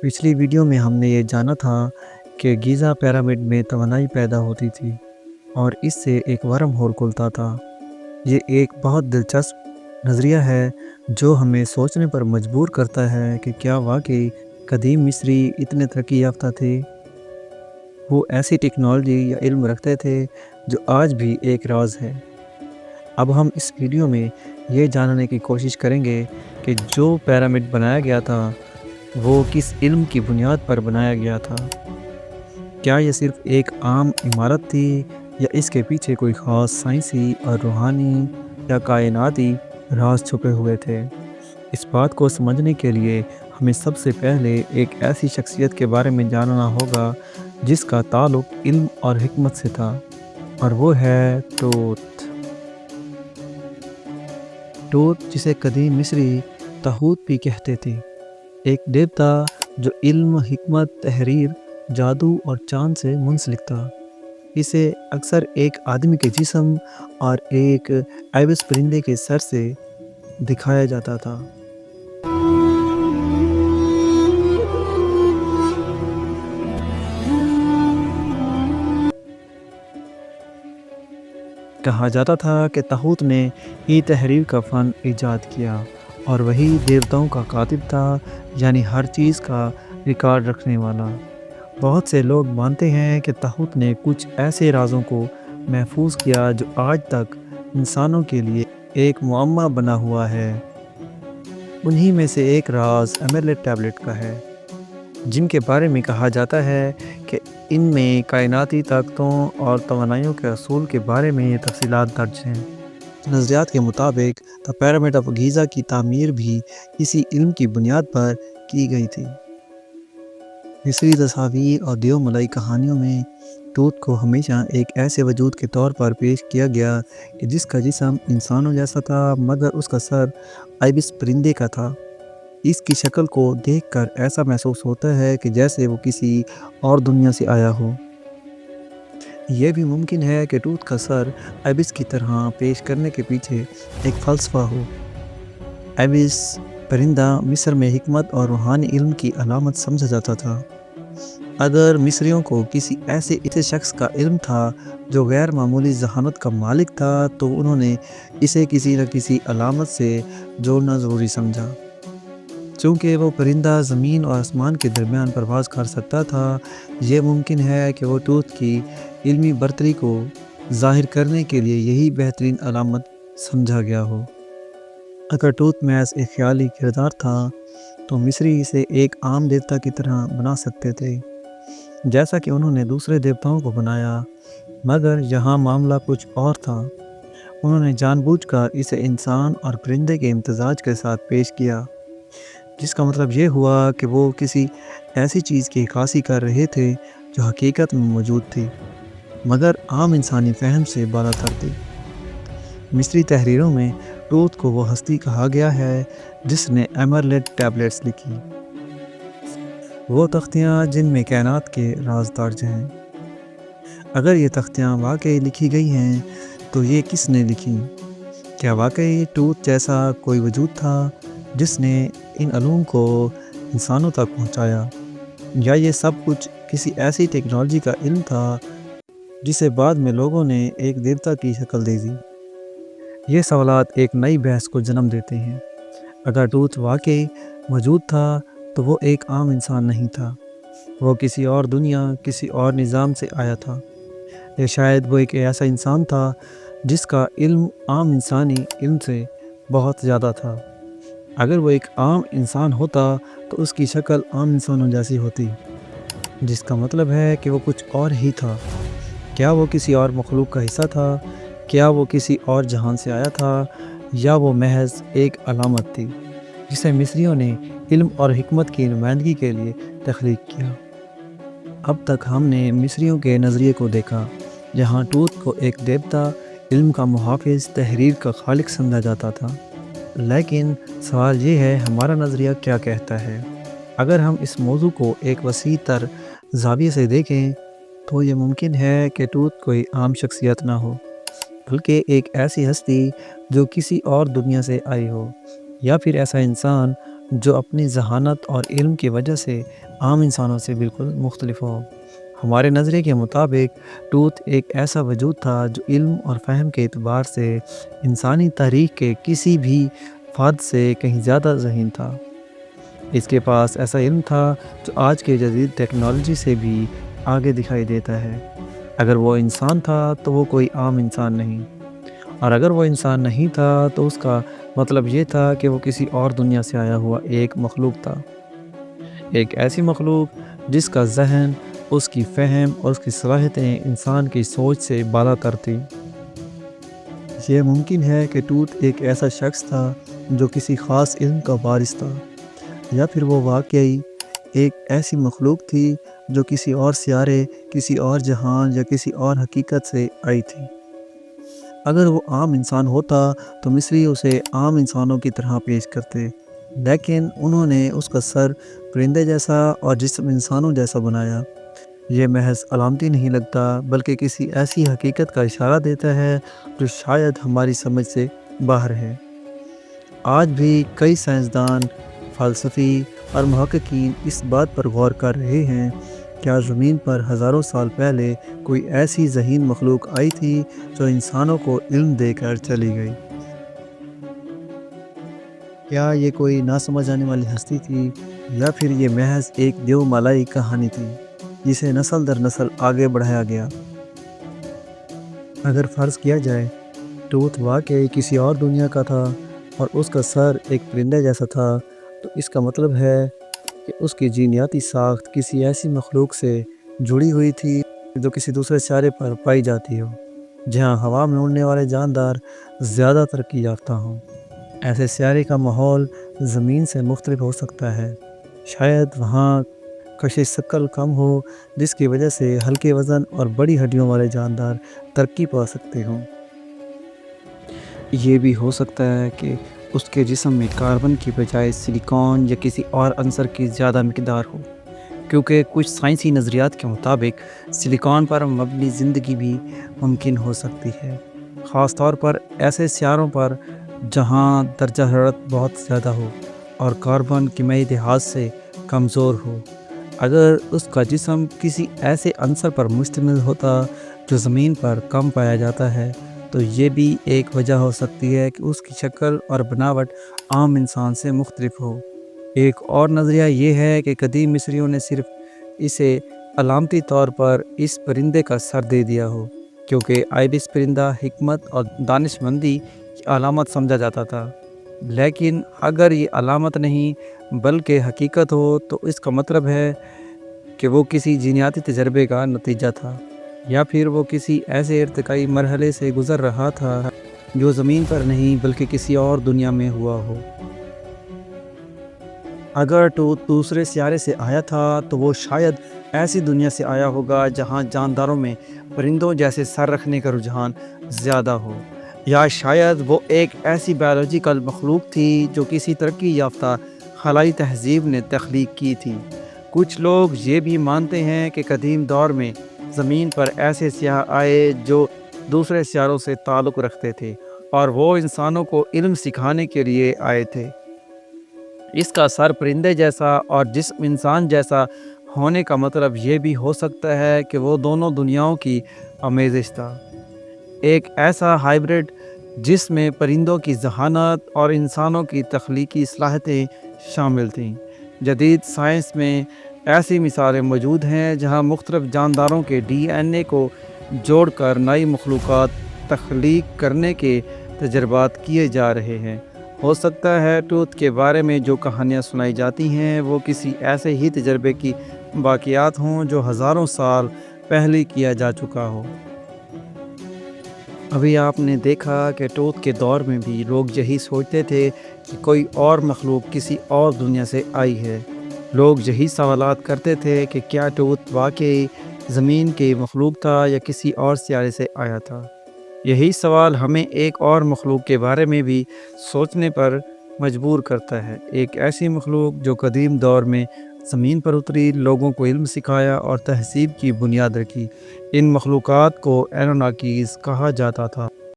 پچھلی ویڈیو میں ہم نے یہ جانا تھا کہ گیزا پیرامڈ میں توانائی پیدا ہوتی تھی اور اس سے ایک ورم ہول کھلتا تھا۔ یہ ایک بہت دلچسپ نظریہ ہے جو ہمیں سوچنے پر مجبور کرتا ہے کہ کیا واقعی قدیم مصری اتنے ترقی یافتہ تھے؟ وہ ایسی ٹیکنالوجی یا علم رکھتے تھے جو آج بھی ایک راز ہے۔ اب ہم اس ویڈیو میں یہ جاننے کی کوشش کریں گے کہ جو پیرامڈ بنایا گیا تھا وہ کس علم کی بنیاد پر بنایا گیا تھا۔ کیا یہ صرف ایک عام عمارت تھی یا اس کے پیچھے کوئی خاص سائنسی اور روحانی یا کائناتی راز چھپے ہوئے تھے؟ اس بات کو سمجھنے کے لیے ہمیں سب سے پہلے ایک ایسی شخصیت کے بارے میں جاننا ہوگا جس کا تعلق علم اور حکمت سے تھا، اور وہ ہے توت۔ توت، جسے قدیم مصری تاحوت بھی کہتے تھے، ایک دیوتا جو علم، حکمت، تحریر، جادو اور چاند سے منسلک تھا۔ اسے اکثر ایک آدمی کے جسم اور ایک ایبس پرندے کے سر سے دکھایا جاتا تھا۔ کہا جاتا تھا کہ تاحوت نے ہی تحریر کا فن ایجاد کیا اور وہی دیوتاؤں کا کاتب تھا، یعنی ہر چیز کا ریکارڈ رکھنے والا۔ بہت سے لوگ مانتے ہیں کہ تاحوت نے کچھ ایسے رازوں کو محفوظ کیا جو آج تک انسانوں کے لیے ایک معمہ بنا ہوا ہے۔ انہی میں سے ایک راز ایمرلڈ ٹیبلٹ کا ہے، جن کے بارے میں کہا جاتا ہے کہ ان میں کائناتی طاقتوں اور توانائیوں کے اصول کے بارے میں یہ تفصیلات درج ہیں۔ نظریات کے مطابق دا پیرامڈ آف گیزا کی تعمیر بھی اسی علم کی بنیاد پر کی گئی تھی۔ مصری تصاویر اور دیو ملائی کہانیوں میں توت کو ہمیشہ ایک ایسے وجود کے طور پر پیش کیا گیا کہ جس کا جسم انسانوں جیسا تھا، مگر اس کا سر ایبس پرندے کا تھا۔ اس کی شکل کو دیکھ کر ایسا محسوس ہوتا ہے کہ جیسے وہ کسی اور دنیا سے آیا ہو۔ یہ بھی ممکن ہے کہ توت کا سر ایبس کی طرح پیش کرنے کے پیچھے ایک فلسفہ ہو۔ ایبس پرندہ مصر میں حکمت اور روحانی علم کی علامت سمجھا جاتا تھا۔ اگر مصریوں کو کسی ایسے شخص کا علم تھا جو غیر معمولی ذہانت کا مالک تھا، تو انہوں نے اسے کسی نہ کسی علامت سے جوڑنا ضروری سمجھا۔ چونکہ وہ پرندہ زمین اور آسمان کے درمیان پرواز کر سکتا تھا، یہ ممکن ہے کہ وہ توت کی علمی برتری کو ظاہر کرنے کے لیے یہی بہترین علامت سمجھا گیا ہو۔ اگر توت محض ایک خیالی کردار تھا تو مصری اسے ایک عام دیوتا کی طرح بنا سکتے تھے، جیسا کہ انہوں نے دوسرے دیوتاؤں کو بنایا۔ مگر یہاں معاملہ کچھ اور تھا۔ انہوں نے جان بوجھ کر اسے انسان اور پرندے کے امتزاج کے ساتھ پیش کیا، جس کا مطلب یہ ہوا کہ وہ کسی ایسی چیز کی عکاسی کر رہے تھے جو حقیقت میں موجود تھی، مگر عام انسانی فہم سے بالا تر تھی۔ مصری تحریروں میں توت کو وہ ہستی کہا گیا ہے جس نے ایمرلڈ ٹیبلٹس لکھی، وہ تختیاں جن میں کائنات کے راز درج ہیں۔ اگر یہ تختیاں واقعی لکھی گئی ہیں تو یہ کس نے لکھی؟ کیا واقعی توت جیسا کوئی وجود تھا جس نے ان علوم کو انسانوں تک پہنچایا، یا یہ سب کچھ کسی ایسی ٹیکنالوجی کا علم تھا جسے بعد میں لوگوں نے ایک دیوتا کی شکل دے دی؟ یہ سوالات ایک نئی بحث کو جنم دیتے ہیں۔ اگر توت واقعی موجود تھا تو وہ ایک عام انسان نہیں تھا، وہ کسی اور دنیا، کسی اور نظام سے آیا تھا، یا شاید وہ ایک ایسا انسان تھا جس کا علم عام انسانی علم سے بہت زیادہ تھا۔ اگر وہ ایک عام انسان ہوتا تو اس کی شکل عام انسانوں جیسی ہوتی، جس کا مطلب ہے کہ وہ کچھ اور ہی تھا۔ کیا وہ کسی اور مخلوق کا حصہ تھا؟ کیا وہ کسی اور جہان سے آیا تھا؟ یا وہ محض ایک علامت تھی جسے مصریوں نے علم اور حکمت کی نمائندگی کے لیے تخلیق کیا؟ اب تک ہم نے مصریوں کے نظریے کو دیکھا، جہاں توت کو ایک دیوتا، علم کا محافظ، تحریر کا خالق سمجھا جاتا تھا۔ لیکن سوال یہ ہے، ہمارا نظریہ کیا کہتا ہے؟ اگر ہم اس موضوع کو ایک وسیع تر زاویے سے دیکھیں تو یہ ممکن ہے کہ توت کوئی عام شخصیت نہ ہو، بلکہ ایک ایسی ہستی جو کسی اور دنیا سے آئی ہو، یا پھر ایسا انسان جو اپنی ذہانت اور علم کی وجہ سے عام انسانوں سے بالکل مختلف ہو۔ ہمارے نظریے کے مطابق ٹوت ایک ایسا وجود تھا جو علم اور فہم کے اعتبار سے انسانی تاریخ کے کسی بھی فرد سے کہیں زیادہ ذہین تھا۔ اس کے پاس ایسا علم تھا جو آج کے جدید ٹیکنالوجی سے بھی آگے دکھائی دیتا ہے۔ اگر وہ انسان تھا تو وہ کوئی عام انسان نہیں، اور اگر وہ انسان نہیں تھا تو اس کا مطلب یہ تھا کہ وہ کسی اور دنیا سے آیا ہوا ایک مخلوق تھا، ایک ایسی مخلوق جس کا ذہن، اس کی فہم اور اس کی صلاحیتیں انسان کی سوچ سے بالا تر تھیں۔ یہ ممکن ہے کہ ٹوت ایک ایسا شخص تھا جو کسی خاص علم کا وارث تھا، یا پھر وہ واقعی ایک ایسی مخلوق تھی جو کسی اور سیارے، کسی اور جہان یا کسی اور حقیقت سے آئی تھی۔ اگر وہ عام انسان ہوتا تو مصری اسے عام انسانوں کی طرح پیش کرتے، لیکن انہوں نے اس کا سر پرندے جیسا اور جسم انسانوں جیسا بنایا۔ یہ محض علامتی نہیں لگتا، بلکہ کسی ایسی حقیقت کا اشارہ دیتا ہے جو شاید ہماری سمجھ سے باہر ہے۔ آج بھی کئی سائنسدان، فلسفی اور محققین اس بات پر غور کر رہے ہیں، کیا زمین پر ہزاروں سال پہلے کوئی ایسی ذہین مخلوق آئی تھی جو انسانوں کو علم دے کر چلی گئی؟ کیا یہ کوئی نہ سمجھ آنے والی ہستی تھی، یا پھر یہ محض ایک دیو مالائی کہانی تھی جسے نسل در نسل آگے بڑھایا گیا؟ اگر فرض کیا جائے ٹوت واقعی کسی اور دنیا کا تھا اور اس کا سر ایک پرندے جیسا تھا، تو اس کا مطلب ہے کہ اس کی جینیاتی ساخت کسی ایسی مخلوق سے جڑی ہوئی تھی جو کسی دوسرے سیارے پر پائی جاتی ہو، جہاں ہوا میں اڑنے والے جاندار زیادہ ترقی یافتہ ہوں۔ ایسے سیارے کا ماحول زمین سے مختلف ہو سکتا ہے، شاید وہاں کشش ثقل کم ہو، جس کی وجہ سے ہلکے وزن اور بڑی ہڈیوں والے جاندار ترقی پا سکتے ہوں۔ یہ بھی ہو سکتا ہے کہ اس کے جسم میں کاربن کی بجائے سلیکون یا کسی اور عنصر کی زیادہ مقدار ہو، کیونکہ کچھ سائنسی نظریات کے مطابق سلیکون پر مبنی زندگی بھی ممکن ہو سکتی ہے، خاص طور پر ایسے سیاروں پر جہاں درجہ حرارت بہت زیادہ ہو اور کاربن کیمیائی لحاظ سے کمزور ہو۔ اگر اس کا جسم کسی ایسے عنصر پر مشتمل ہوتا جو زمین پر کم پایا جاتا ہے، تو یہ بھی ایک وجہ ہو سکتی ہے کہ اس کی شکل اور بناوٹ عام انسان سے مختلف ہو۔ ایک اور نظریہ یہ ہے کہ قدیم مصریوں نے صرف اسے علامتی طور پر اس پرندے کا سر دے دیا ہو، کیونکہ آئبس پرندہ حکمت اور دانش مندی کی علامت سمجھا جاتا تھا۔ لیکن اگر یہ علامت نہیں بلکہ حقیقت ہو تو اس کا مطلب ہے کہ وہ کسی جینیاتی تجربے کا نتیجہ تھا، یا پھر وہ کسی ایسے ارتقائی مرحلے سے گزر رہا تھا جو زمین پر نہیں بلکہ کسی اور دنیا میں ہوا ہو۔ اگر ٹوت دوسرے سیارے سے آیا تھا تو وہ شاید ایسی دنیا سے آیا ہوگا جہاں جانداروں میں پرندوں جیسے سر رکھنے کا رجحان زیادہ ہو، یا شاید وہ ایک ایسی بایولوجیکل مخلوق تھی جو کسی ترقی یافتہ خلائی تہذیب نے تخلیق کی تھی۔ کچھ لوگ یہ بھی مانتے ہیں کہ قدیم دور میں زمین پر ایسے سیاح آئے جو دوسرے سیاروں سے تعلق رکھتے تھے، اور وہ انسانوں کو علم سکھانے کے لیے آئے تھے۔ اس کا سر پرندے جیسا اور جسم انسان جیسا ہونے کا مطلب یہ بھی ہو سکتا ہے کہ وہ دونوں دنیاؤں کی آمیزش تھا، ایک ایسا ہائبرڈ جس میں پرندوں کی ذہانت اور انسانوں کی تخلیقی صلاحیتیں شامل تھیں۔ جدید سائنس میں ایسی مثالیں موجود ہیں جہاں مختلف جانداروں کے ڈی این اے کو جوڑ کر نئی مخلوقات تخلیق کرنے کے تجربات کیے جا رہے ہیں۔ ہو سکتا ہے ٹوت کے بارے میں جو کہانیاں سنائی جاتی ہیں وہ کسی ایسے ہی تجربے کی باقیات ہوں جو ہزاروں سال پہلے کیا جا چکا ہو۔ ابھی آپ نے دیکھا کہ ٹوت کے دور میں بھی لوگ یہی سوچتے تھے کہ کوئی اور مخلوق کسی اور دنیا سے آئی ہے۔ لوگ یہی سوالات کرتے تھے کہ کیا ٹوت واقعی زمین کے مخلوق تھا یا کسی اور سیارے سے آیا تھا۔ یہی سوال ہمیں ایک اور مخلوق کے بارے میں بھی سوچنے پر مجبور کرتا ہے، ایک ایسی مخلوق جو قدیم دور میں زمین پر اتری، لوگوں کو علم سکھایا اور تہذیب کی بنیاد رکھی۔ ان مخلوقات کو اینوناکیز کہا جاتا تھا۔